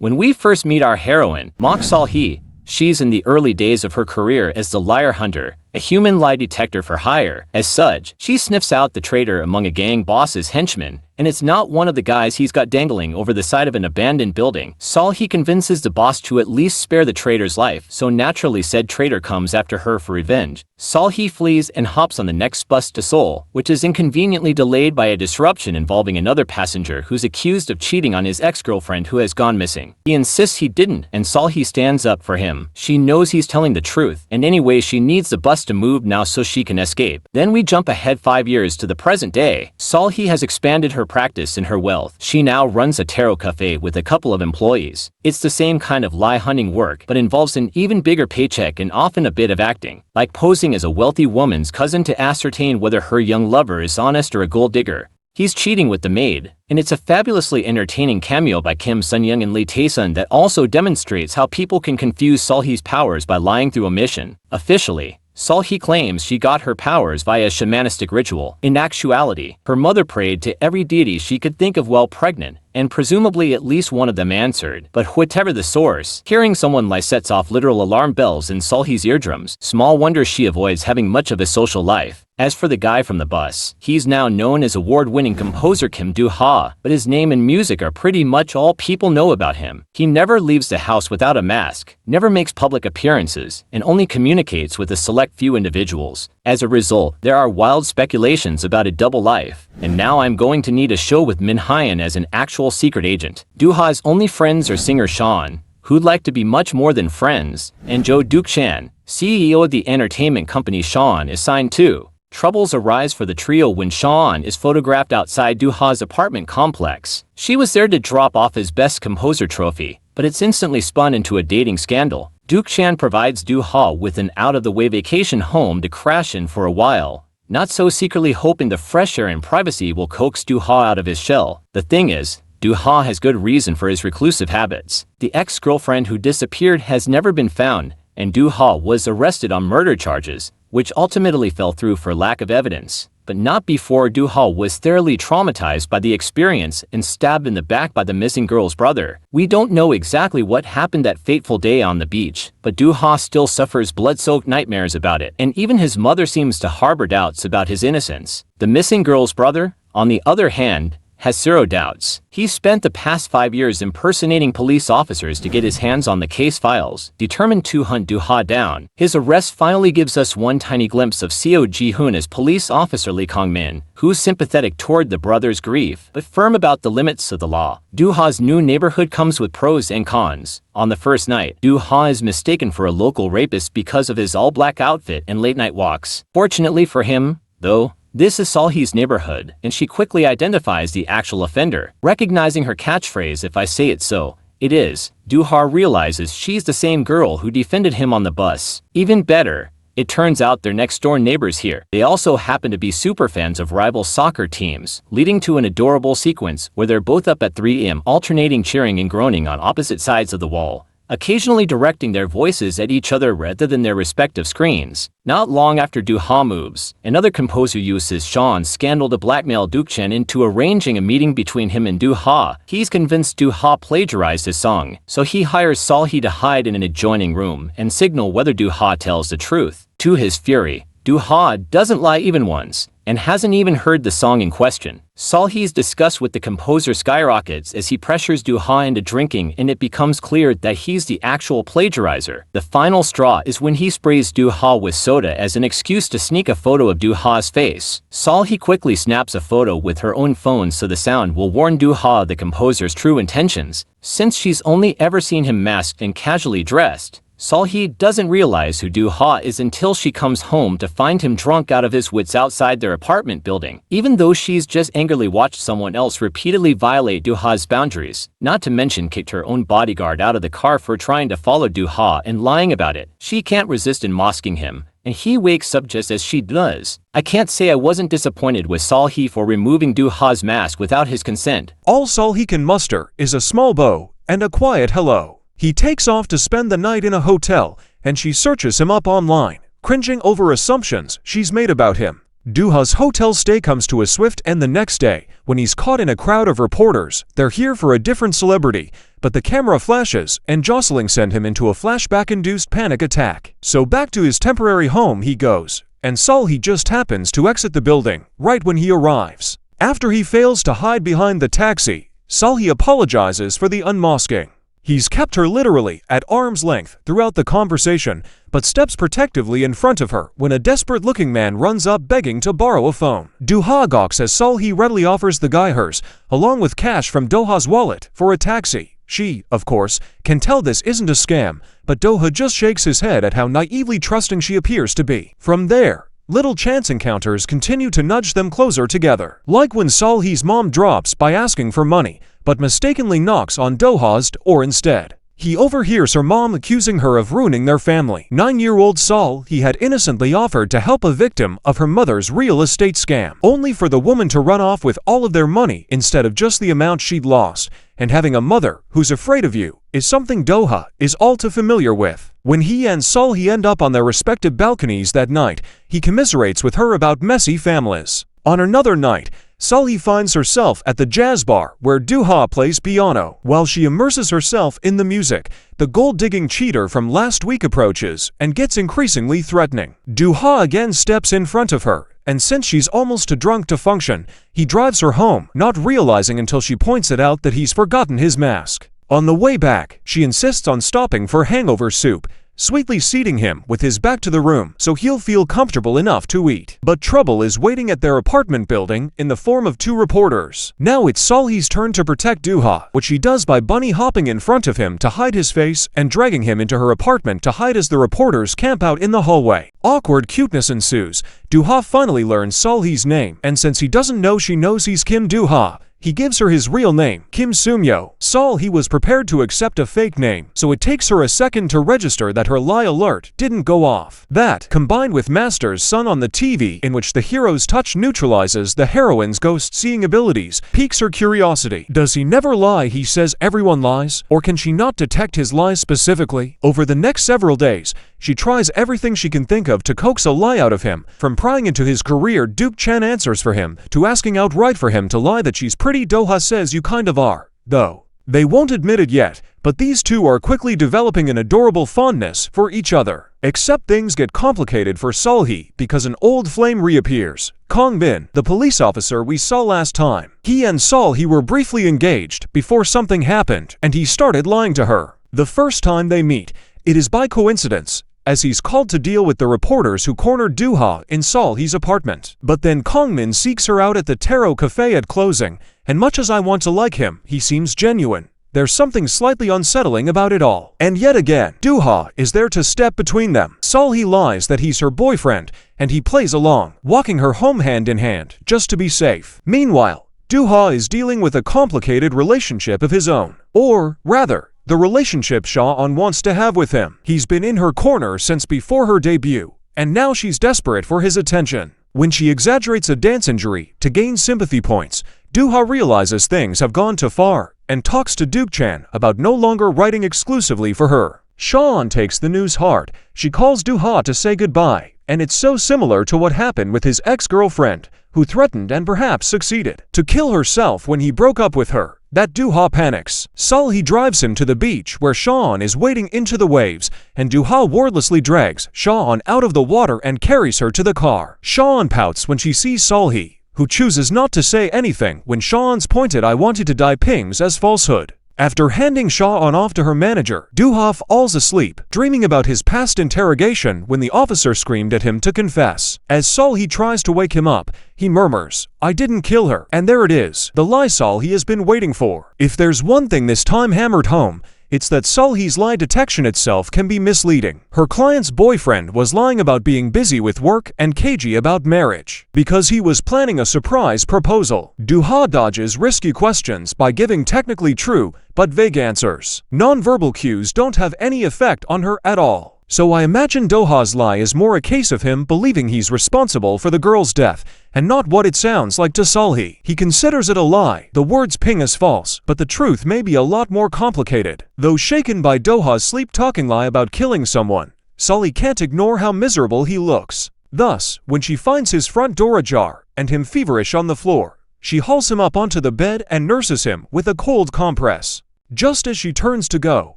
When we first meet our heroine, Mok Sol-hee, she's in the early days of her career as the liar hunter, a human lie detector for hire. As such, she sniffs out the traitor among a gang boss's henchmen, and it's not one of the guys he's got dangling over the side of an abandoned building. Sol-hee convinces the boss to at least spare the traitor's life, so naturally said traitor comes after her for revenge. Sol-hee flees and hops on the next bus to Seoul, which is inconveniently delayed by a disruption involving another passenger who's accused of cheating on his ex-girlfriend who has gone missing. He insists he didn't, and Sol-hee stands up for him. She knows he's telling the truth, and anyway she needs the bus to move now so she can escape. Then we jump ahead 5 years to the present day. Sol-hee has expanded her practice and her wealth. She now runs a tarot cafe with a couple of employees. It's the same kind of lie hunting work, but involves an even bigger paycheck and often a bit of acting, like posing as a wealthy woman's cousin to ascertain whether her young lover is honest or a gold digger. He's cheating with the maid, and it's a fabulously entertaining cameo by Kim Sun-young and Lee Tae-sun that also demonstrates how people can confuse Sol-hee's powers by lying through omission. Officially, Sol-hee claims she got her powers via shamanistic ritual. In actuality, her mother prayed to every deity she could think of while pregnant, and presumably at least one of them answered. But whatever the source, hearing someone lie sets off literal alarm bells in Sol-hee's eardrums. Small wonder she avoids having much of a social life. As for the guy from the bus, he's now known as award-winning composer Kim Do-ha, but his name and music are pretty much all people know about him. He never leaves the house without a mask, never makes public appearances, and only communicates with a select few individuals. As a result, there are wild speculations about a double life, and now I'm going to need a show with Min Hyun as an actual secret agent. Do-ha's only friends are singer Sean, who'd like to be much more than friends, and Jo Duk-chan, CEO of the entertainment company Sean is signed to. Troubles arise for the trio when Sean is photographed outside Do-ha's apartment complex. She was there to drop off his Best Composer trophy, but it's instantly spun into a dating scandal. Duk-chan provides Do-ha with an out-of-the-way vacation home to crash in for a while, not so secretly hoping the fresh air and privacy will coax Do-ha out of his shell. The thing is, Do-ha has good reason for his reclusive habits. The ex-girlfriend who disappeared has never been found, and Do-ha was arrested on murder charges, which ultimately fell through for lack of evidence, but not before Do-ha was thoroughly traumatized by the experience and stabbed in the back by the missing girl's brother. We don't know exactly what happened that fateful day on the beach, but Do-ha still suffers blood-soaked nightmares about it, and even his mother seems to harbor doubts about his innocence. The missing girl's brother, on the other hand, has zero doubts. He spent the past 5 years impersonating police officers to get his hands on the case files, determined to hunt Do-ha down. His arrest finally gives us one tiny glimpse of Seo Ji-hoon as police officer Lee Kong-min, who's sympathetic toward the brother's grief, but firm about the limits of the law. Do-ha's new neighborhood comes with pros and cons. On the first night, Do-ha is mistaken for a local rapist because of his all-black outfit and late-night walks. Fortunately for him, though, this is Sol-hee's neighborhood, and she quickly identifies the actual offender. Recognizing her catchphrase, "If I say it so, it is," Do-ha realizes she's the same girl who defended him on the bus. Even better, it turns out they're next-door neighbors here. They also happen to be superfans of rival soccer teams, leading to an adorable sequence where they're both up at 3 a.m. alternating cheering and groaning on opposite sides of the wall, occasionally directing their voices at each other rather than their respective screens. Not long after Do-ha moves, another composer uses Sean's scandal to blackmail Duk-chan into arranging a meeting between him and Do-ha. He's convinced Do-ha plagiarized his song, so he hires Sol-hee to hide in an adjoining room and signal whether Do-ha tells the truth. To his fury, Do-ha doesn't lie even once, and hasn't even heard the song in question. Sol-hee's disgust with the composer skyrockets as he pressures Do-ha into drinking, and it becomes clear that he's the actual plagiarizer. The final straw is when he sprays Do-ha with soda as an excuse to sneak a photo of Do-ha's face. Sol-hee quickly snaps a photo with her own phone so the sound will warn Do-ha of the composer's true intentions. Since she's only ever seen him masked and casually dressed, Sol-hee doesn't realize who Do-ha is until she comes home to find him drunk out of his wits outside their apartment building, even though she's just angrily watched someone else repeatedly violate Do-ha's boundaries, not to mention kicked her own bodyguard out of the car for trying to follow Do-ha and lying about it. She can't resist unmasking him, and he wakes up just as she does. I can't say I wasn't disappointed with Sol-hee for removing Do-ha's mask without his consent. All Sol-hee can muster is a small bow and a quiet hello. He takes off to spend the night in a hotel, and she searches him up online, cringing over assumptions she's made about him. Do-ha's hotel stay comes to a swift end the next day when he's caught in a crowd of reporters. They're here for a different celebrity, but the camera flashes and jostling send him into a flashback-induced panic attack. So back to his temporary home he goes, and Sully just happens to exit the building right when he arrives. After he fails to hide behind the taxi, Sully apologizes for the unmasking. He's kept her literally at arm's length throughout the conversation, but steps protectively in front of her when a desperate-looking man runs up begging to borrow a phone. Do-ha gawks as Sully readily offers the guy hers, along with cash from Do-ha's wallet, for a taxi. She, of course, can tell this isn't a scam, but Do-ha just shakes his head at how naively trusting she appears to be. From there, little chance encounters continue to nudge them closer together. Like when Sully's mom drops by asking for money, but mistakenly knocks on Do-ha's door instead. He overhears her mom accusing her of ruining their family. 9-year-old Sully had innocently offered to help a victim of her mother's real estate scam, only for the woman to run off with all of their money instead of just the amount she'd lost. And having a mother who's afraid of you is something Do-ha is all too familiar with. When he and Sully end up on their respective balconies that night, he commiserates with her about messy families. On another night, Sully finds herself at the jazz bar where Do-ha plays piano. While she immerses herself in the music, the gold-digging cheater from last week approaches and gets increasingly threatening. Do-ha again steps in front of her, and since she's almost too drunk to function, he drives her home, not realizing until she points it out that he's forgotten his mask. On the way back, she insists on stopping for hangover soup, sweetly seating him with his back to the room so he'll feel comfortable enough to eat. But trouble is waiting at their apartment building in the form of 2 reporters. Now it's Sully's turn to protect Do-ha, which she does by bunny hopping in front of him to hide his face and dragging him into her apartment to hide as the reporters camp out in the hallway. Awkward cuteness ensues. Do-ha finally learns Sully's name, and since he doesn't know she knows he's Kim Do-ha, he gives her his real name, Kim Sumyo. Sully was prepared to accept a fake name, so it takes her a second to register that her lie alert didn't go off. That, combined with Master's son on the TV, in which the hero's touch neutralizes the heroine's ghost-seeing abilities, piques her curiosity. Does he never lie? He says everyone lies, or can she not detect his lies specifically? Over the next several days, she tries everything she can think of to coax a lie out of him, from prying into his career Duke Chen answers for him, to asking outright for him to lie that she's pretty. Do-ha says you kind of are, though. They won't admit it yet, but these two are quickly developing an adorable fondness for each other. Except things get complicated for Sully because an old flame reappears. Kong Bin, the police officer we saw last time. He and Sully were briefly engaged before something happened, and he started lying to her. The first time they meet, it is by coincidence, as he's called to deal with the reporters who cornered Do-ha in Sully's apartment. But then Kongmin seeks her out at the Taro Cafe at closing, and much as I want to like him, he seems genuine. There's something slightly unsettling about it all. And yet again, Do-ha is there to step between them. Sully lies that he's her boyfriend, and he plays along, walking her home hand in hand, just to be safe. Meanwhile, Do-ha is dealing with a complicated relationship of his own. Or, rather, the relationship Shaw-on wants to have with him. He's been in her corner since before her debut, and now she's desperate for his attention. When she exaggerates a dance injury to gain sympathy points, Do-ha realizes things have gone too far, and talks to Duke Chan about no longer writing exclusively for her. Shaw-on takes the news hard. She calls Do-ha to say goodbye, and it's so similar to what happened with his ex-girlfriend, who threatened and perhaps succeeded to kill herself when he broke up with her, that Do-ha panics. Sully drives him to the beach where Shaw-on is wading into the waves, and Do-ha wordlessly drags Shaw-on out of the water and carries her to the car. Shaw-on pouts when she sees Sully, who chooses not to say anything when Shaw-on's pointed "I wanted to die" pings as falsehood. After handing Shaw-on off to her manager, Do-ha falls asleep, dreaming about his past interrogation when the officer screamed at him to confess. As Sully tries to wake him up, he murmurs, "I didn't kill her," and there it is, the lie Sully has been waiting for. If there's one thing this time hammered home, it's that Sully's lie detection itself can be misleading. Her client's boyfriend was lying about being busy with work and cagey about marriage, because he was planning a surprise proposal. Do-ha dodges risky questions by giving technically true, but vague answers. Non-verbal cues don't have any effect on her at all. So I imagine Do-ha's lie is more a case of him believing he's responsible for the girl's death, and not what it sounds like to Sully. He considers it a lie. The words ping as false, but the truth may be a lot more complicated. Though shaken by Do-ha's sleep-talking lie about killing someone, Sully can't ignore how miserable he looks. Thus, when she finds his front door ajar, and him feverish on the floor, she hauls him up onto the bed and nurses him with a cold compress. Just as she turns to go,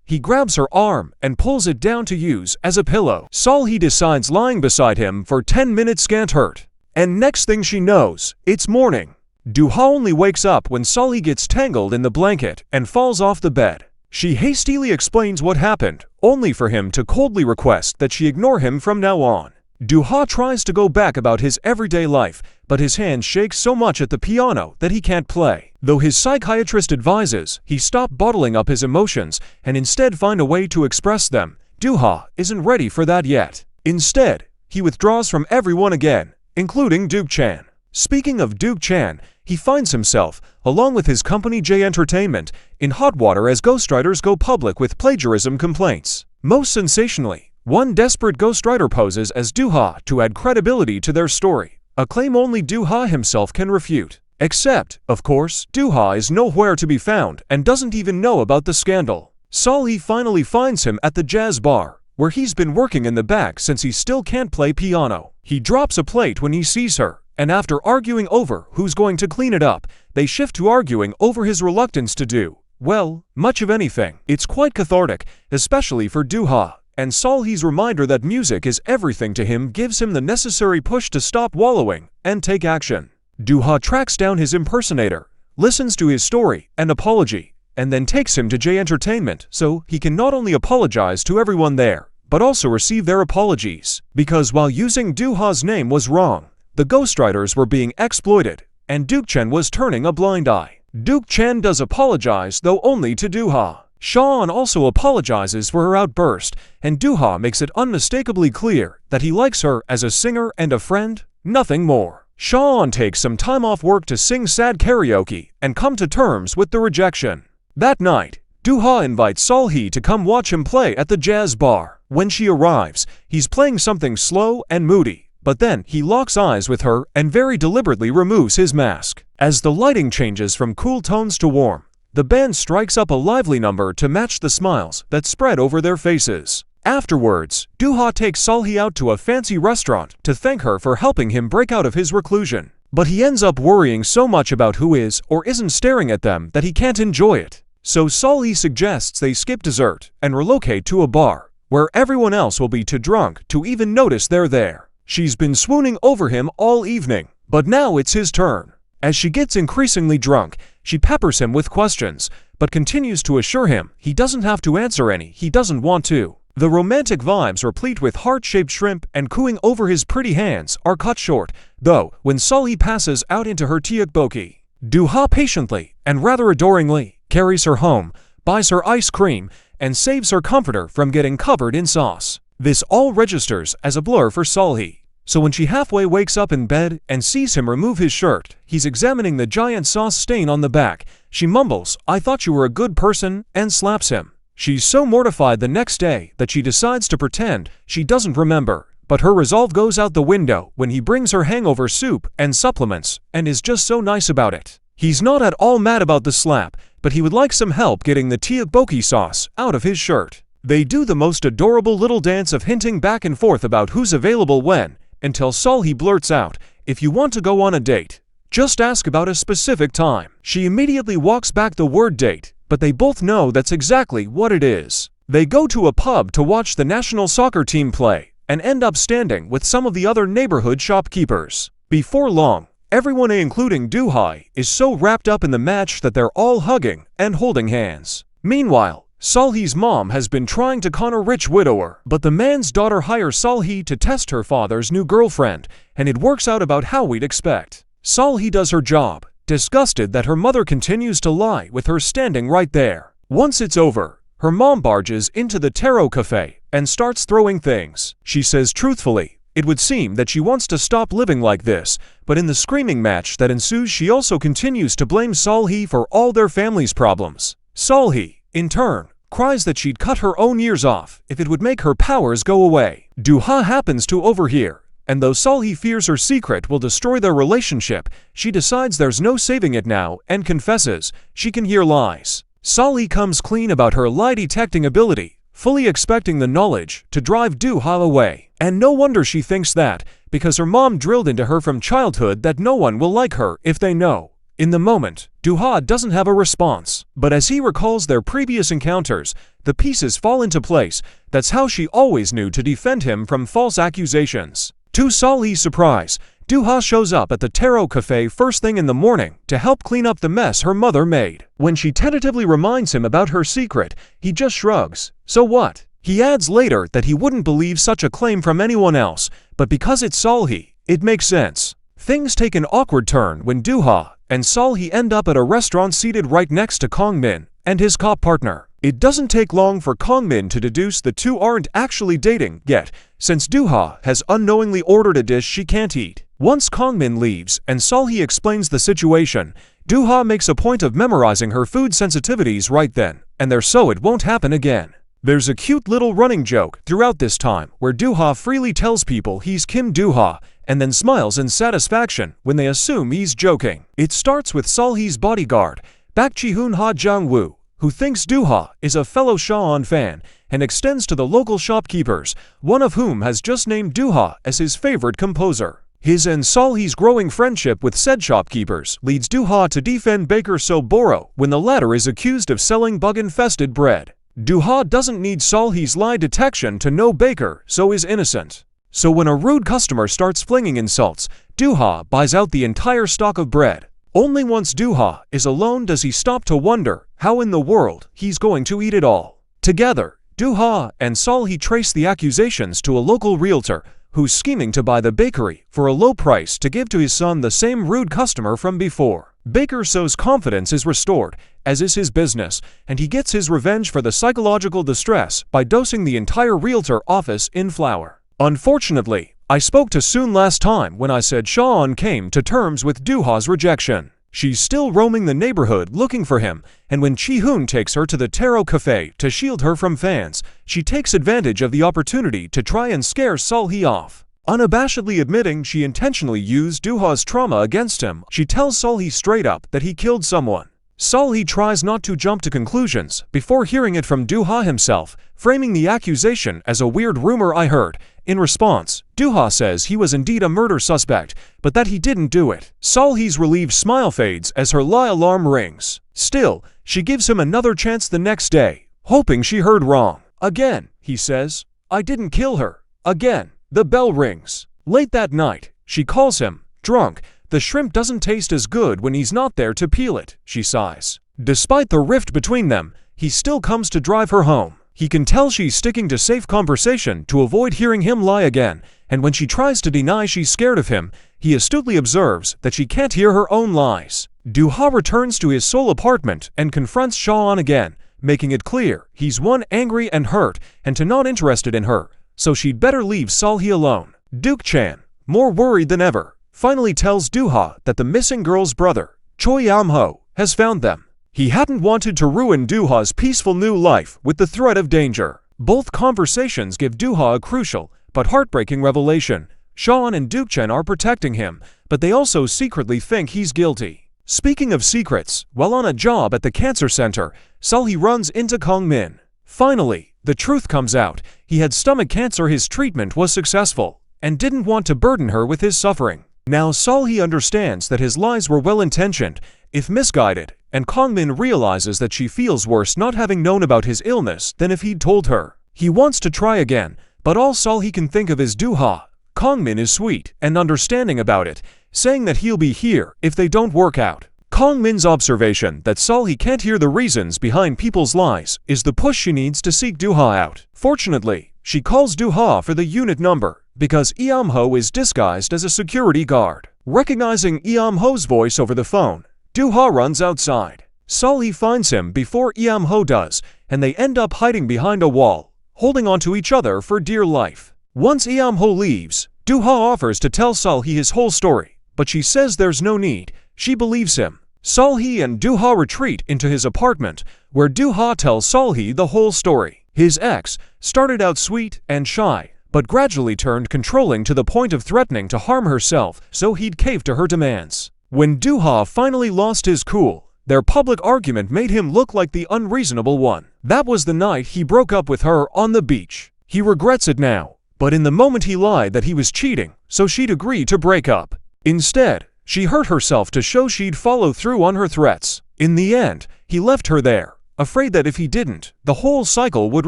he grabs her arm and pulls it down to use as a pillow. Salhi decides lying beside him for 10 minutes can't hurt. And next thing she knows, it's morning. Duha only wakes up when Salhi gets tangled in the blanket and falls off the bed. She hastily explains what happened, only for him to coldly request that she ignore him from now on. Duha tries to go back about his everyday life, but his hand shakes so much at the piano that he can't play. Though his psychiatrist advises he stop bottling up his emotions and instead find a way to express them, Duha isn't ready for that yet. Instead, he withdraws from everyone again, including Duke Chan. Speaking of Duke Chan, he finds himself, along with his company J Entertainment, in hot water as ghostwriters go public with plagiarism complaints. Most sensationally, one desperate ghostwriter poses as Duha to add credibility to their story, a claim only Duha himself can refute. Except, of course, Duha is nowhere to be found and doesn't even know about the scandal. Salhi finally finds him at the jazz bar, where he's been working in the back since he still can't play piano. He drops a plate when he sees her, and after arguing over who's going to clean it up, they shift to arguing over his reluctance to do, well, much of anything. It's quite cathartic, especially for Duha, and Salhi's reminder that music is everything to him gives him the necessary push to stop wallowing and take action. Duha tracks down his impersonator, listens to his story and apology, and then takes him to J Entertainment so he can not only apologize to everyone there, but also receive their apologies. Because while using Duha's name was wrong, the ghostwriters were being exploited, and Duke Chan was turning a blind eye. Duke Chan does apologize, though only to Duha. Sean also apologizes for her outburst, and Duha makes it unmistakably clear that he likes her as a singer and a friend, nothing more. Sean takes some time off work to sing sad karaoke and come to terms with the rejection. That night, Duha invites Salhi to come watch him play at the jazz bar. When she arrives, he's playing something slow and moody, but then he locks eyes with her and very deliberately removes his mask. As the lighting changes from cool tones to warm, the band strikes up a lively number to match the smiles that spread over their faces. Afterwards, Duha takes Salhi out to a fancy restaurant to thank her for helping him break out of his reclusion. But he ends up worrying so much about who is or isn't staring at them that he can't enjoy it. So Salhi suggests they skip dessert and relocate to a bar, where everyone else will be too drunk to even notice they're there. She's been swooning over him all evening, but now it's his turn. As she gets increasingly drunk, she peppers him with questions, but continues to assure him he doesn't have to answer any he doesn't want to. The romantic vibes replete with heart-shaped shrimp and cooing over his pretty hands are cut short, though, when Salhi passes out into her tteokbokki. Duha patiently, and rather adoringly, carries her home, buys her ice cream, and saves her comforter from getting covered in sauce. This all registers as a blur for Salhi. So when she halfway wakes up in bed and sees him remove his shirt, he's examining the giant sauce stain on the back. She mumbles, "I thought you were a good person," and slaps him. She's so mortified the next day that she decides to pretend she doesn't remember, but her resolve goes out the window when he brings her hangover soup and supplements and is just so nice about it. He's not at all mad about the slap, but he would like some help getting the tteokbokki sauce out of his shirt. They do the most adorable little dance of hinting back and forth about who's available when, until Salhi blurts out, "If you want to go on a date, just ask about a specific time." She immediately walks back the word date, but they both know that's exactly what it is. They go to a pub to watch the national soccer team play, and end up standing with some of the other neighborhood shopkeepers. Before long, everyone including Duha is so wrapped up in the match that they're all hugging and holding hands. Meanwhile, Salhi's mom has been trying to con a rich widower, but the man's daughter hires Salhi to test her father's new girlfriend, and it works out about how we'd expect. Salhi does her job, disgusted that her mother continues to lie with her standing right there. Once it's over, her mom barges into the tarot cafe and starts throwing things. She says truthfully, it would seem that she wants to stop living like this, but in the screaming match that ensues she also continues to blame Salhi for all their family's problems. Salhi, in turn, cries that she'd cut her own ears off if it would make her powers go away. Duha happens to overhear, and though Salhi fears her secret will destroy their relationship, she decides there's no saving it now and confesses she can hear lies. Salhi comes clean about her lie detecting ability, fully expecting the knowledge to drive Duha away. And no wonder she thinks that, because her mom drilled into her from childhood that no one will like her if they know. In the moment, Do-ha doesn't have a response, but as he recalls their previous encounters, the pieces fall into place. That's how she always knew to defend him from false accusations. To Sol-hee's surprise, Do-ha shows up at the Taro Cafe first thing in the morning to help clean up the mess her mother made. When she tentatively reminds him about her secret, he just shrugs. So what? He adds later that he wouldn't believe such a claim from anyone else, but because it's Sol-hee, it makes sense. Things take an awkward turn when Do-ha and Sol-hee end up at a restaurant seated right next to Kong-min and his cop partner. It doesn't take long for Kong-min to deduce the two aren't actually dating yet, since Do-ha has unknowingly ordered a dish she can't eat. Once Kong-min leaves and Sol-hee explains the situation, Do-ha makes a point of memorizing her food sensitivities right then and there so it won't happen again. There's a cute little running joke throughout this time where Do-ha freely tells people he's Kim Do-ha and then smiles in satisfaction when they assume he's joking. It starts with Sol-hee's bodyguard, Bak Ji-hoon Ha Jung-woo, who thinks Do-ha is a fellow Shawn fan and extends to the local shopkeepers, one of whom has just named Do-ha as his favorite composer. His and Sol-hee's growing friendship with said shopkeepers leads Do-ha to defend baker So-boro when the latter is accused of selling bug-infested bread. Do-ha doesn't need Sol-hee's lie detection to know baker So is innocent. So when a rude customer starts flinging insults, Do-ha buys out the entire stock of bread. Only once Do-ha is alone does he stop to wonder how in the world he's going to eat it all. Together, Do-ha and Sol-hee trace the accusations to a local realtor who's scheming to buy the bakery for a low price to give to his son the same rude customer from before. Baker So's confidence is restored, as is his business, and he gets his revenge for the psychological distress by dosing the entire realtor office in flour. Unfortunately, I spoke to Soon last time when I said Shawn came to terms with Do-ha's rejection. She's still roaming the neighborhood looking for him, and when Ji-hoon takes her to the Taro Cafe to shield her from fans, she takes advantage of the opportunity to try and scare Sol-hee off. Unabashedly admitting she intentionally used Do-ha's trauma against him, she tells Sol-hee straight up that he killed someone. Sol-hee tries not to jump to conclusions before hearing it from Do-ha himself, framing the accusation as a weird rumor I heard. In response, Do-ha says he was indeed a murder suspect, but that he didn't do it. Sol-hee's relieved smile fades as her lie alarm rings. Still, she gives him another chance the next day, hoping she heard wrong. Again, he says, I didn't kill her. Again, the bell rings. Late that night, she calls him, drunk. The shrimp doesn't taste as good when he's not there to peel it, she sighs. Despite the rift between them, he still comes to drive her home. He can tell she's sticking to safe conversation to avoid hearing him lie again, and when she tries to deny she's scared of him, he astutely observes that she can't hear her own lies. Do-ha returns to his Seoul apartment and confronts Shawn again, making it clear he's one angry and hurt and not interested in her, so she'd better leave Sol-hee alone. Duke-chan, more worried than ever, finally tells Do-ha that the missing girl's brother, Choi Yam-ho, has found them. He hadn't wanted to ruin Do-ha's peaceful new life with the threat of danger. Both conversations give Do-ha a crucial but heartbreaking revelation. Shawn and Duke-chan are protecting him, but they also secretly think he's guilty. Speaking of secrets, while on a job at the cancer center, Sol-hee runs into Kong-min. Finally, the truth comes out. He had stomach cancer. His treatment was successful and didn't want to burden her with his suffering. Now Sol-hee understands that his lies were well-intentioned, if misguided, and Kong-min realizes that she feels worse not having known about his illness than if he'd told her. He wants to try again, but all Sol-hee can think of is Do-ha. Kong-min is sweet and understanding about it, saying that he'll be here if they don't work out. Kong-min's observation that Sol-hee can't hear the reasons behind people's lies is the push she needs to seek Do-ha out. Fortunately, she calls Do-ha for the unit number, because Yam-ho is disguised as a security guard. Recognizing Yam-ho's voice over the phone, Do-ha runs outside. Sol-hee finds him before Yam-ho does, and they end up hiding behind a wall, holding onto each other for dear life. Once Yam-ho leaves, Do-ha offers to tell Sol-hee his whole story, but she says there's no need. She believes him. Sol-hee and Do-ha retreat into his apartment, where Do-ha tells Sol-hee the whole story. His ex started out sweet and shy, but gradually turned controlling to the point of threatening to harm herself so he'd cave to her demands. When Do-ha finally lost his cool, their public argument made him look like the unreasonable one. That was the night he broke up with her on the beach. He regrets it now, but in the moment he lied that he was cheating, so she'd agree to break up. Instead, She hurt herself to show she'd follow through on her threats. In the end, he left her there, afraid that if he didn't, the whole cycle would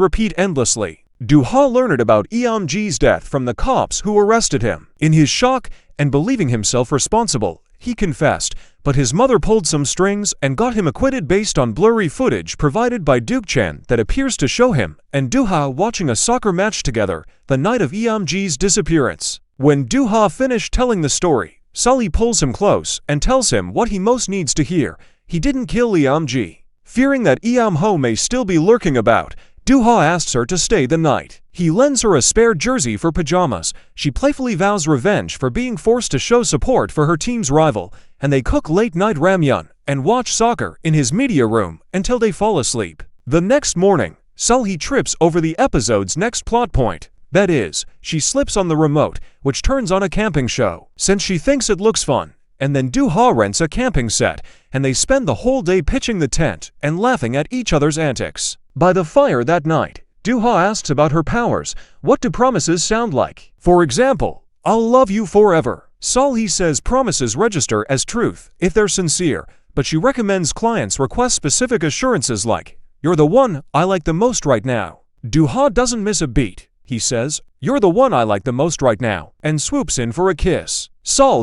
repeat endlessly. Do-ha learned about Eom-ji's death from the cops who arrested him. In his shock and believing himself responsible, he confessed, but his mother pulled some strings and got him acquitted based on blurry footage provided by Duke-chan that appears to show him and Do-ha watching a soccer match together the night of Eom-ji's disappearance. When Do-ha finished telling the story, Sully pulls him close and tells him what he most needs to hear. He didn't kill Eom-ji. Fearing that Eom-ho may still be lurking about, Do-ha asks her to stay the night. He lends her a spare jersey for pajamas. She playfully vows revenge for being forced to show support for her team's rival, and they cook late-night ramyun and watch soccer in his media room until they fall asleep. The next morning, Sully trips over the episode's next plot point. That is, she slips on the remote, which turns on a camping show, since she thinks it looks fun. And then Do-ha rents a camping set, and they spend the whole day pitching the tent and laughing at each other's antics. By the fire that night, Do-ha asks about her powers. What do promises sound like? For example, "I'll love you forever." Sully says promises register as truth if they're sincere, but she recommends clients request specific assurances like, "You're the one I like the most right now." Do-ha doesn't miss a beat. He says, "You're the one I like the most right now," and swoops in for a kiss.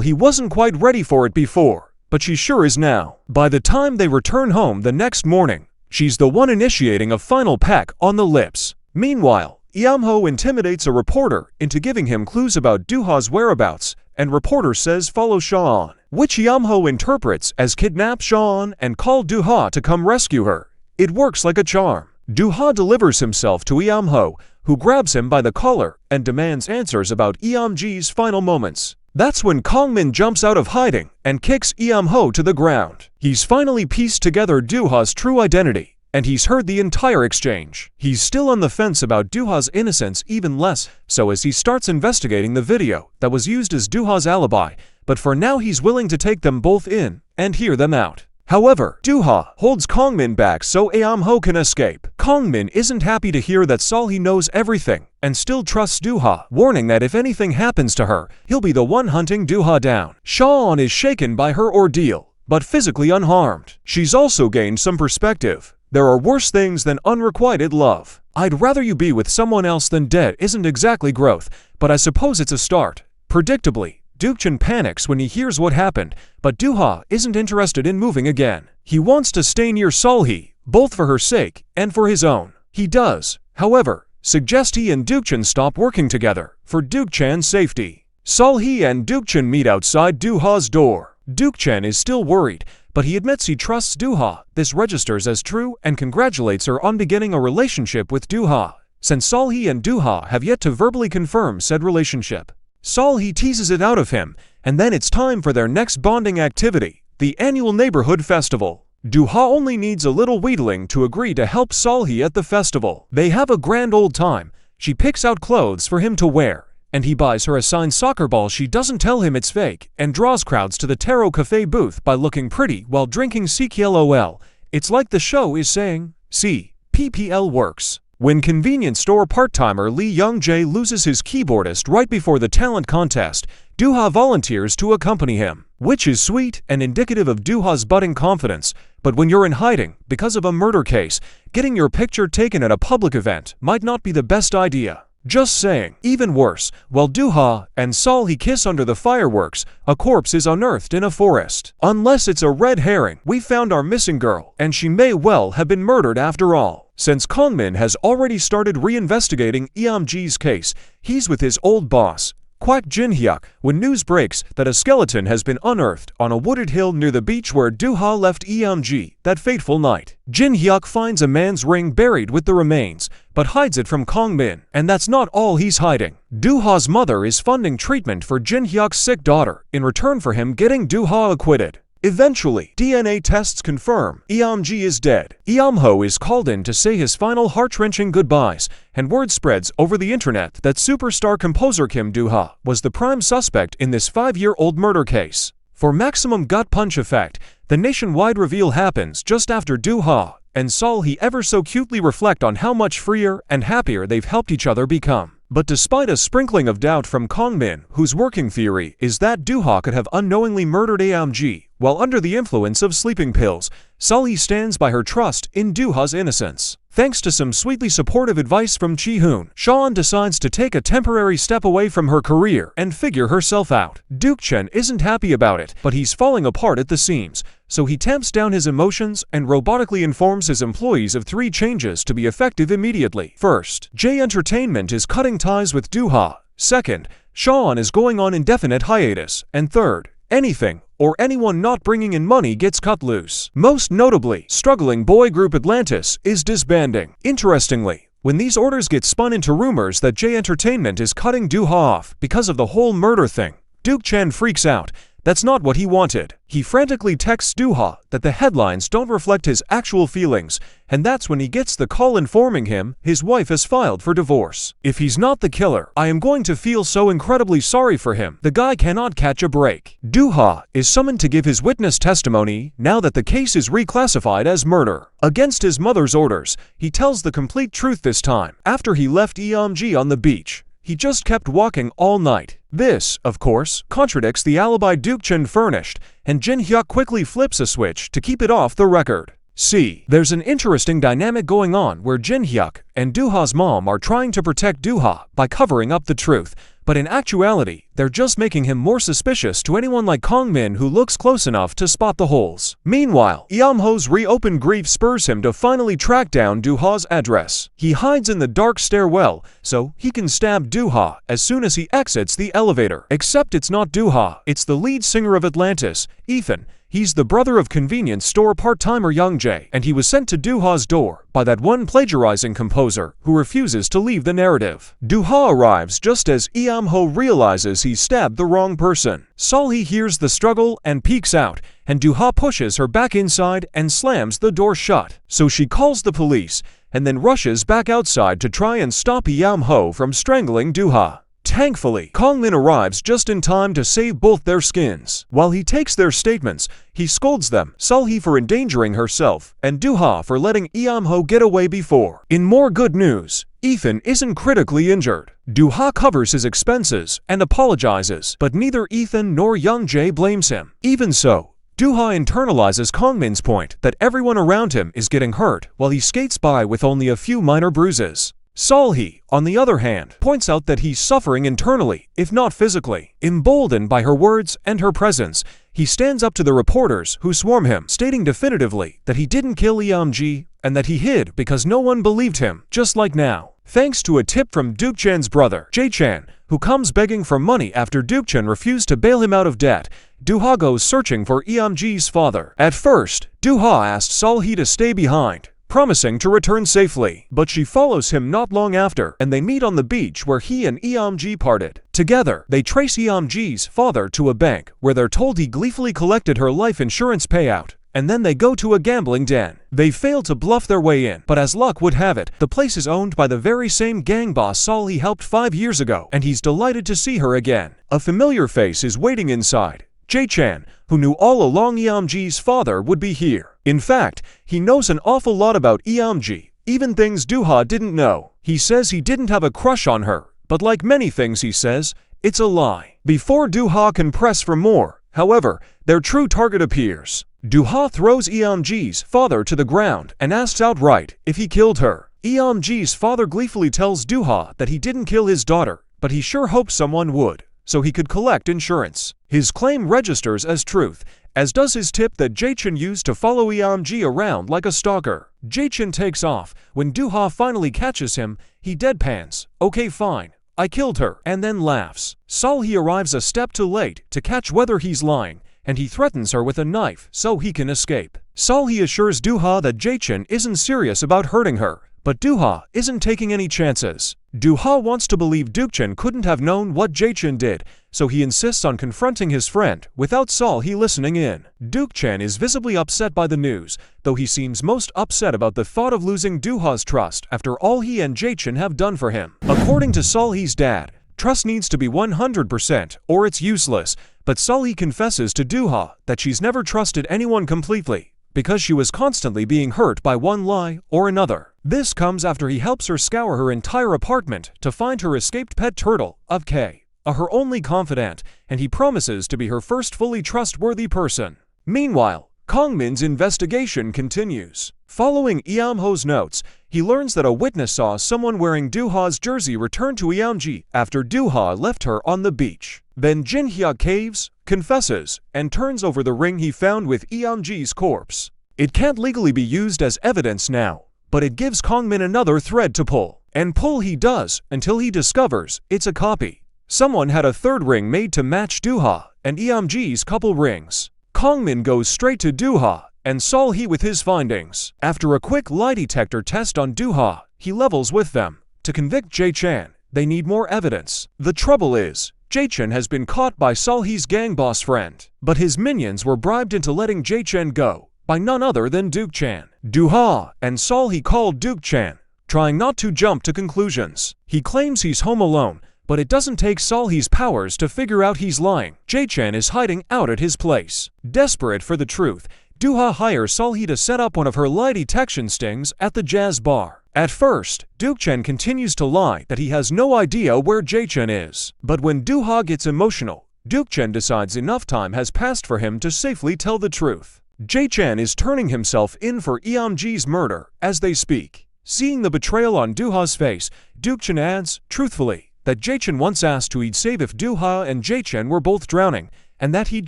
He wasn't quite ready for it before, but she sure is now. By the time they return home the next morning, she's the one initiating a final peck on the lips. Meanwhile, Eom-ho intimidates a reporter into giving him clues about Do-ha's whereabouts, and reporter says follow Sean, which Eom-ho interprets as kidnap Sean and call Do-ha to come rescue her. It works like a charm. Do-ha delivers himself to Eom-ho, who grabs him by the collar and demands answers about Eom-ji's final moments. That's when Kong-min jumps out of hiding and kicks Eom-ho to the ground. He's finally pieced together Do-ha's true identity, and he's heard the entire exchange. He's still on the fence about Do-ha's innocence even less so as he starts investigating the video that was used as Do-ha's alibi, but for now he's willing to take them both in and hear them out. However, Do-ha holds Kong-min back so Eom-ho can escape. Kong-min isn't happy to hear that Sully knows everything and still trusts Do-ha, warning that if anything happens to her, he'll be the one hunting Do-ha down. Sean is shaken by her ordeal, but physically unharmed. She's also gained some perspective. There are worse things than unrequited love. "I'd rather you be with someone else than dead" isn't exactly growth, but I suppose it's a start. Predictably, Duke-chan panics when he hears what happened, but Do-ha isn't interested in moving again. He wants to stay near Sully, both for her sake and for his own. He does, however, suggest he and Duke-chan stop working together for Duke-chan's safety. Sully and Duke-chan meet outside Do-ha's door. Duke-chan is still worried, but he admits he trusts Do-ha. This registers as true and congratulates her on beginning a relationship with Do-ha, since Sully and Do-ha have yet to verbally confirm said relationship. Sully teases it out of him, and then it's time for their next bonding activity, the annual neighborhood festival. Do-ha only needs a little wheedling to agree to help Sully at the festival. They have a grand old time. She picks out clothes for him to wear, and he buys her a signed soccer ball. She doesn't tell him it's fake, and draws crowds to the Taro Cafe booth by looking pretty while drinking CKLOL. It's like the show is saying, "See, PPL works." When convenience store part-timer Lee Young-jae loses his keyboardist right before the talent contest, Do-ha volunteers to accompany him, which is sweet and indicative of Do-ha's budding confidence. But when you're in hiding because of a murder case, getting your picture taken at a public event might not be the best idea. Just saying. Even worse, while Do-ha and Sully kiss under the fireworks, a corpse is unearthed in a forest. Unless it's a red herring, we found our missing girl, and she may well have been murdered after all. Since Kong-min has already started reinvestigating Eom-ji's case, he's with his old boss, Kwak Jin-hyuk, when news breaks that a skeleton has been unearthed on a wooded hill near the beach where Do-ha left Eom-ji that fateful night. Jin-hyuk finds a man's ring buried with the remains, but hides it from Kong-min, and that's not all he's hiding. Do-ha's mother is funding treatment for Jin-hyuk's sick daughter in return for him getting Do-ha acquitted. Eventually, DNA tests confirm Eom-ji is dead. Eom-ho is called in to say his final heart-wrenching goodbyes, and word spreads over the internet that superstar composer Kim Do-ha was the prime suspect in this 5-year-old murder case. For maximum gut punch effect, the nationwide reveal happens just after Do-ha and Sully ever so cutely reflect on how much freer and happier they've helped each other become. But despite a sprinkling of doubt from Kongmin, whose working theory is that Do-ha could have unknowingly murdered Aom-ji while under the influence of sleeping pills, Sully stands by her trust in Do-ha's innocence. Thanks to some sweetly supportive advice from Chi-hoon, Sean decides to take a temporary step away from her career and figure herself out. Duk-chen isn't happy about it, but he's falling apart at the seams, so he tamps down his emotions and robotically informs his employees of 3 changes to be effective immediately. First, J Entertainment is cutting ties with Do-ha. Second, Sean is going on indefinite hiatus. And third, anything or anyone not bringing in money gets cut loose. Most notably, struggling boy group Atlantis is disbanding. Interestingly, when these orders get spun into rumors that J Entertainment is cutting Do-ha off because of the whole murder thing, Duk-chen freaks out. That's not what he wanted. He frantically texts Do-ha that the headlines don't reflect his actual feelings, and that's when he gets the call informing him his wife has filed for divorce. If he's not the killer, I am going to feel so incredibly sorry for him. The guy cannot catch a break. Do-ha is summoned to give his witness testimony now that the case is reclassified as murder. Against his mother's orders, he tells the complete truth this time. After he left Aom-ji on the beach, he just kept walking all night. This, of course, contradicts the alibi Duk-chen furnished, and Jin-hyuk quickly flips a switch to keep it off the record. See, there's an interesting dynamic going on where Jin-hyuk and Do-ha's mom are trying to protect Do-ha by covering up the truth, but in actuality, they're just making him more suspicious to anyone like Kongmin who looks close enough to spot the holes. Meanwhile, Yeom-ho's reopened grief spurs him to finally track down Do-ha's address. He hides in the dark stairwell so he can stab Do-ha as soon as he exits the elevator. Except it's not Do-ha, it's the lead singer of Atlantis, Ethan. He's the brother of convenience store part-timer Young-jae, and he was sent to Do-ha's door by that one plagiarizing composer who refuses to leave the narrative. Do-ha arrives just as Yeom-ho realizes he stabbed the wrong person. Sully hears the struggle and peeks out, and Do-ha pushes her back inside and slams the door shut. So she calls the police, and then rushes back outside to try and stop Yeom-ho from strangling Do-ha. Thankfully, Kongmin arrives just in time to save both their skins. While he takes their statements, he scolds them, Sully for endangering herself, and Do-ha for letting Yeom-ho get away before. In more good news, Ethan isn't critically injured. Do-ha covers his expenses and apologizes, but neither Ethan nor Young-jae blames him. Even so, Do-ha internalizes Kongmin's point that everyone around him is getting hurt while he skates by with only a few minor bruises. Sully, on the other hand, points out that he's suffering internally, if not physically. Emboldened by her words and her presence, he stands up to the reporters who swarm him, stating definitively that he didn't kill Aom-ji and that he hid because no one believed him, just like now. Thanks to a tip from Duk-chan's brother, Jae-chan, who comes begging for money after Duk-chan refused to bail him out of debt, Do-ha goes searching for Aom-ji's father. At first, Do-ha asked Sully to stay behind, promising to return safely, but she follows him not long after, and they meet on the beach where he and Aom-ji parted. Together, they trace Aom-ji's father to a bank, where they're told he gleefully collected her life insurance payout, and then they go to a gambling den. They fail to bluff their way in, but as luck would have it, the place is owned by the very same gang boss Sully helped 5 years ago, and he's delighted to see her again. A familiar face is waiting inside, Jae-chan, who knew all along Aom-ji's father would be here. In fact, he knows an awful lot about Aom-ji, even things Do-ha didn't know. He says he didn't have a crush on her, but like many things he says, it's a lie. Before Do-ha can press for more, however, their true target appears. Do-ha throws Aom-ji's father to the ground and asks outright if he killed her. Aom-ji's father gleefully tells Do-ha that he didn't kill his daughter, but he sure hopes someone would, so he could collect insurance. His claim registers as truth, as does his tip that Jae-chan used to follow Aom-ji around like a stalker. Jae-chan takes off. When Do-ha finally catches him, he deadpans, "Okay fine, I killed her," and then laughs. Sully arrives a step too late to catch whether he's lying, and he threatens her with a knife so he can escape. Sully assures Do-ha that Jae-chan isn't serious about hurting her, but Do-ha isn't taking any chances. Do-ha wants to believe Duk-chen couldn't have known what Jae-chan did, so he insists on confronting his friend without Sully listening in. Duk-chen is visibly upset by the news, though he seems most upset about the thought of losing Do-ha's trust after all he and Jae-chan have done for him. According to Sully's dad, trust needs to be 100% or it's useless, but Sully confesses to Do-ha that she's never trusted anyone completely, because she was constantly being hurt by one lie or another. This comes after he helps her scour her entire apartment to find her escaped pet turtle of K, her only confidant, and he promises to be her first fully trustworthy person. Meanwhile, Kongmin's investigation continues. Following Eamho's notes, he learns that a witness saw someone wearing Do-ha's jersey return to Eamji after Do-ha left her on the beach. Then Jin-hya caves, confesses, and turns over the ring he found with Eamji's corpse. It can't legally be used as evidence now, but it gives Kongmin another thread to pull. And pull he does until he discovers it's a copy. Someone had a third ring made to match Do-ha and Eamji's couple rings. Kongmin goes straight to Do-ha and Sol-hee with his findings. After a quick lie detector test on Do-ha, he levels with them. To convict Jae-chan, they need more evidence. The trouble is, Jae-chan has been caught by Sol-hee's gang boss friend, but his minions were bribed into letting Jae-chan go by none other than Duke-chan. Do-ha and Sol-hee called Duke-chan, trying not to jump to conclusions. He claims he's home alone, but it doesn't take Sol-hee's powers to figure out he's lying. Jae-chan is hiding out at his place. Desperate for the truth, Do-ha hires Sol-hee to set up one of her lie detection stings at the jazz bar. At first, Duke-chan continues to lie that he has no idea where Jae-chan is. But when Do-ha gets emotional, Duke-chan decides enough time has passed for him to safely tell the truth. Jae-chan is turning himself in for Eamji's murder as they speak. Seeing the betrayal on Do-ha's face, Duke-chan adds, truthfully, that Jae-chan once asked who he'd save if Do-ha and Jae-chan were both drowning, and that he'd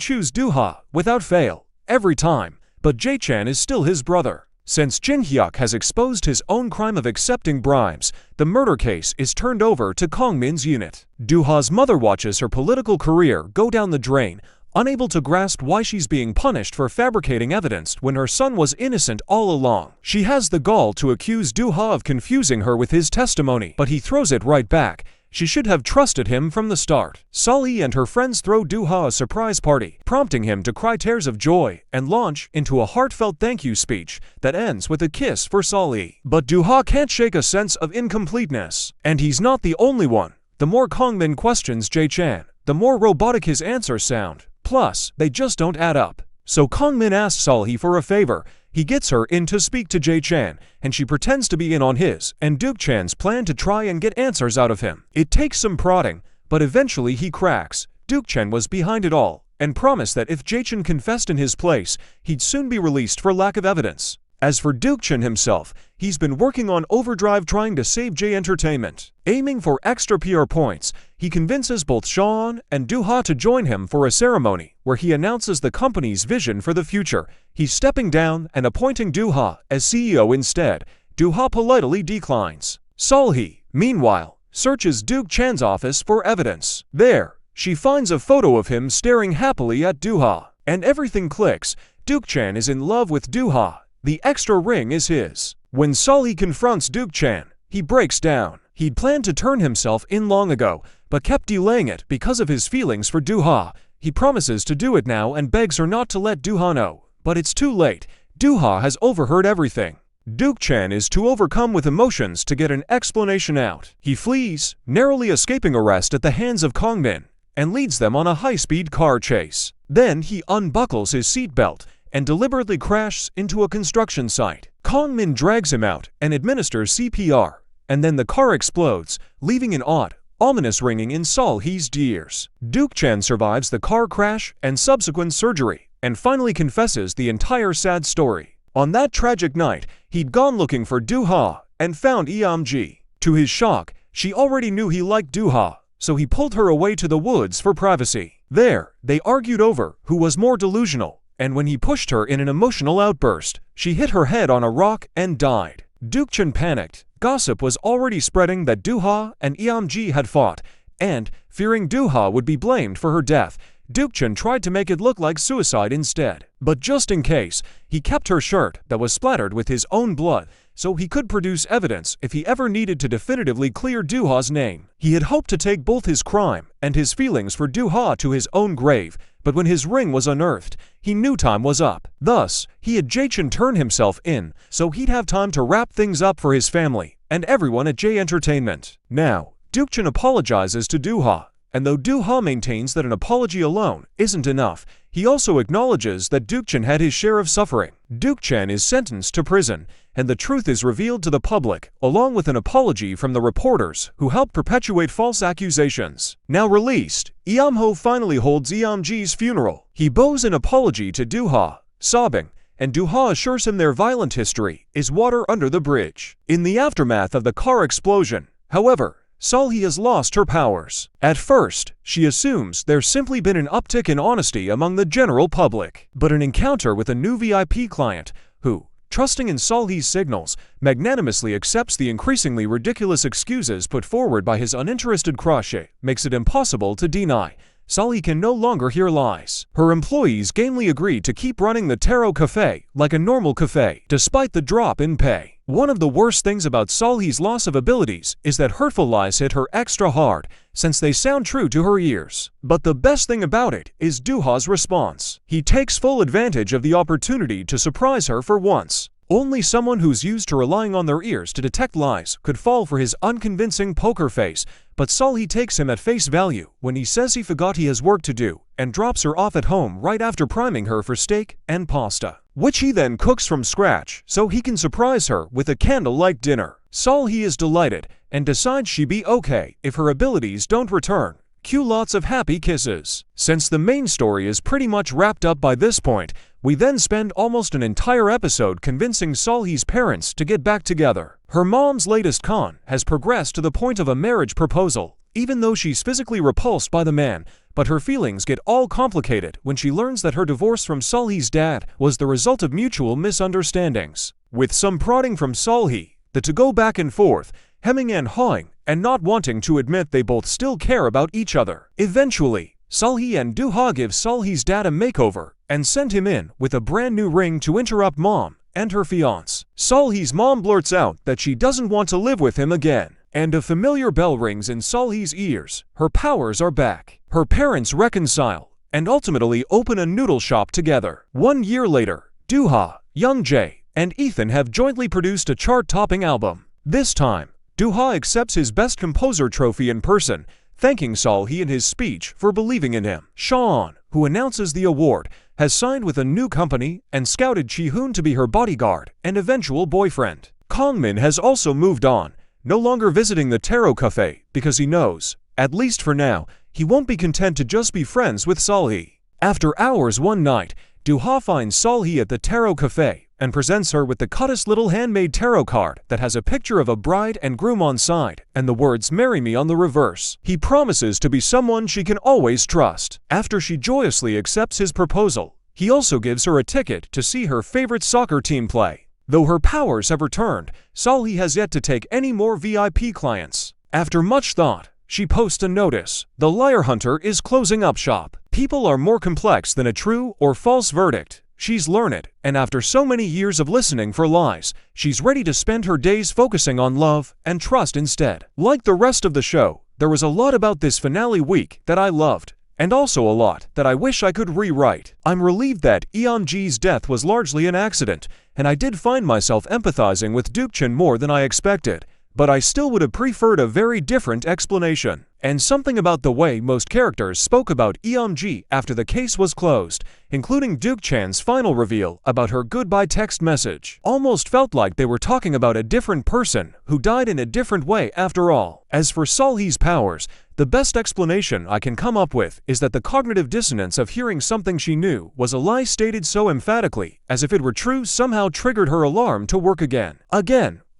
choose Do-ha, without fail, every time, but Jae-chan is still his brother. Since Jin-hyuk has exposed his own crime of accepting bribes, the murder case is turned over to Kongmin's unit. Do-ha's mother watches her political career go down the drain, unable to grasp why she's being punished for fabricating evidence when her son was innocent all along. She has the gall to accuse Do-ha of confusing her with his testimony, but he throws it right back. She should have trusted him from the start. Sol-hee and her friends throw Do-ha a surprise party, prompting him to cry tears of joy and launch into a heartfelt thank you speech that ends with a kiss for Sol-hee. But Do-ha can't shake a sense of incompleteness, and he's not the only one. The more Kongmin questions Jae-chan, the more robotic his answers sound. Plus, they just don't add up. So Kongmin asks Sol-hee for a favor. He gets her in to speak to Jae-chan, and she pretends to be in on his and Duke-chan's plan to try and get answers out of him. It takes some prodding, but eventually he cracks. Duke-chan was behind it all, and promised that if Jae-chan confessed in his place, he'd soon be released for lack of evidence. As for Duke-chan himself, he's been working on overdrive trying to save J Entertainment. Aiming for extra PR points, he convinces both Sean and Do-ha to join him for a ceremony where he announces the company's vision for the future. He's stepping down and appointing Do-ha as CEO instead. Do-ha politely declines. Sol-hee, meanwhile, searches Duke-chan's office for evidence. There, she finds a photo of him staring happily at Do-ha, and everything clicks. Duke-chan is in love with Do-ha. The extra ring is his. When Sol-hee confronts Duke-chan, he breaks down. He'd planned to turn himself in long ago, but kept delaying it because of his feelings for Do-ha. He promises to do it now and begs her not to let Do-ha know. But it's too late. Do-ha has overheard everything. Duke-chan is too overcome with emotions to get an explanation out. He flees, narrowly escaping arrest at the hands of Kongmin, and leads them on a high-speed car chase. Then he unbuckles his seatbelt and deliberately crashes into a construction site. Kongmin drags him out and administers CPR, and then the car explodes, leaving an odd, ominous ringing in Sol-hee's ears. Duke-chan survives the car crash and subsequent surgery, and finally confesses the entire sad story. On that tragic night, he'd gone looking for Do-ha and found Eamji. To his shock, she already knew he liked Do-ha, so he pulled her away to the woods for privacy. There, they argued over who was more delusional, and when he pushed her in an emotional outburst, she hit her head on a rock and died. Duke-chan panicked. Gossip was already spreading that Do-ha and Eamji had fought, and, fearing Do-ha would be blamed for her death, Duke-chan tried to make it look like suicide instead. But just in case, he kept her shirt that was splattered with his own blood, so he could produce evidence if he ever needed to definitively clear Do-ha's name. He had hoped to take both his crime and his feelings for Do-ha to his own grave, but when his ring was unearthed, he knew time was up. Thus, he had Jae-chan turn himself in, so he'd have time to wrap things up for his family and everyone at J Entertainment. Now, Duke-chan apologizes to Do-ha, and though Do-ha maintains that an apology alone isn't enough, He also acknowledges that Duke-chan had his share of suffering. Duke-chan is sentenced to prison, and the truth is revealed to the public, along with an apology from the reporters who helped perpetuate false accusations. Now released, Eamho finally holds Eamji's funeral. He bows an apology to Do-ha, sobbing, and Do-ha assures him their violent history is water under the bridge. In the aftermath of the car explosion, however, Sol-hee has lost her powers. At first, she assumes there's simply been an uptick in honesty among the general public. But an encounter with a new VIP client, who, trusting in Sol-hee's signals, magnanimously accepts the increasingly ridiculous excuses put forward by his uninterested crush, makes it impossible to deny. Sol-hee can no longer hear lies. Her employees gamely agree to keep running the Taro Cafe like a normal cafe, despite the drop in pay. One of the worst things about Sol-hee's loss of abilities is that hurtful lies hit her extra hard, since they sound true to her ears. But the best thing about it is Do-ha's response. He takes full advantage of the opportunity to surprise her for once. Only someone who's used to relying on their ears to detect lies could fall for his unconvincing poker face, but Sol-hee takes him at face value when he says he forgot he has work to do and drops her off at home right after priming her for steak and pasta, which he then cooks from scratch so he can surprise her with a candlelight dinner. Sol-hee is delighted and decides she'd be okay if her abilities don't return. Cue lots of happy kisses. Since the main story is pretty much wrapped up by this point, we then spend almost an entire episode convincing Sol-hee's parents to get back together. Her mom's latest con has progressed to the point of a marriage proposal, even though she's physically repulsed by the man, but her feelings get all complicated when she learns that her divorce from Sol-hee's dad was the result of mutual misunderstandings. With some prodding from Sol-hee, the to go back and forth, hemming and hawing, and not wanting to admit they both still care about each other. Eventually, Sol-hee and Do-ha give Sol-hee's dad a makeover and send him in with a brand new ring to interrupt mom and her fiancé. Sol-hee's mom blurts out that she doesn't want to live with him again, and a familiar bell rings in Sol-hee's ears. Her powers are back. Her parents reconcile and ultimately open a noodle shop together. 1 year later, Do-ha, Young-jae, and Ethan have jointly produced a chart-topping album. This time, Do-ha accepts his Best Composer trophy in person, thanking Sol-hee in his speech for believing in him. Sean, who announces the award, has signed with a new company and scouted Chi-hoon to be her bodyguard and eventual boyfriend. Kongmin has also moved on, no longer visiting the Taro Cafe because he knows, at least for now, he won't be content to just be friends with Sol-hee. After hours one night, Do-ha finds Sol-hee at the Taro Cafe and presents her with the cutest little handmade tarot card that has a picture of a bride and groom on side and the words "Marry me" on the reverse. He promises to be someone she can always trust. After she joyously accepts his proposal, he also gives her a ticket to see her favorite soccer team play. Though her powers have returned, Sol-hee has yet to take any more VIP clients. After much thought, she posts a notice. The liar hunter is closing up shop. People are more complex than a true or false verdict. She's learned, and after so many years of listening for lies, she's ready to spend her days focusing on love and trust instead. Like the rest of the show, there was a lot about this finale week that I loved, and also a lot that I wish I could rewrite. I'm relieved that Eamji's death was largely an accident, and I did find myself empathizing with Duke-chan more than I expected, but I still would have preferred a very different explanation. And something about the way most characters spoke about Eamji after the case was closed, including Duke-chan's final reveal about her goodbye text message, almost felt like they were talking about a different person who died in a different way after all. As for Sol-hee's powers, the best explanation I can come up with is that the cognitive dissonance of hearing something she knew was a lie stated so emphatically, as if it were true, somehow triggered her alarm to work again.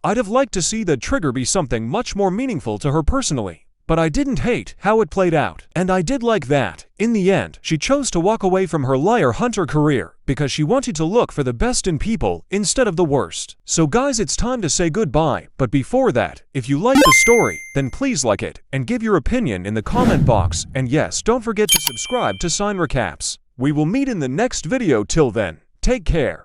I'd have liked to see the trigger be something much more meaningful to her personally. But I didn't hate how it played out. And I did like that, in the end, she chose to walk away from her liar hunter career because she wanted to look for the best in people instead of the worst. So guys, it's time to say goodbye, but before that, if you like the story, then please like it and give your opinion in the comment box, and yes, don't forget to subscribe to Cine Recaps. We will meet in the next video. Till then, take care.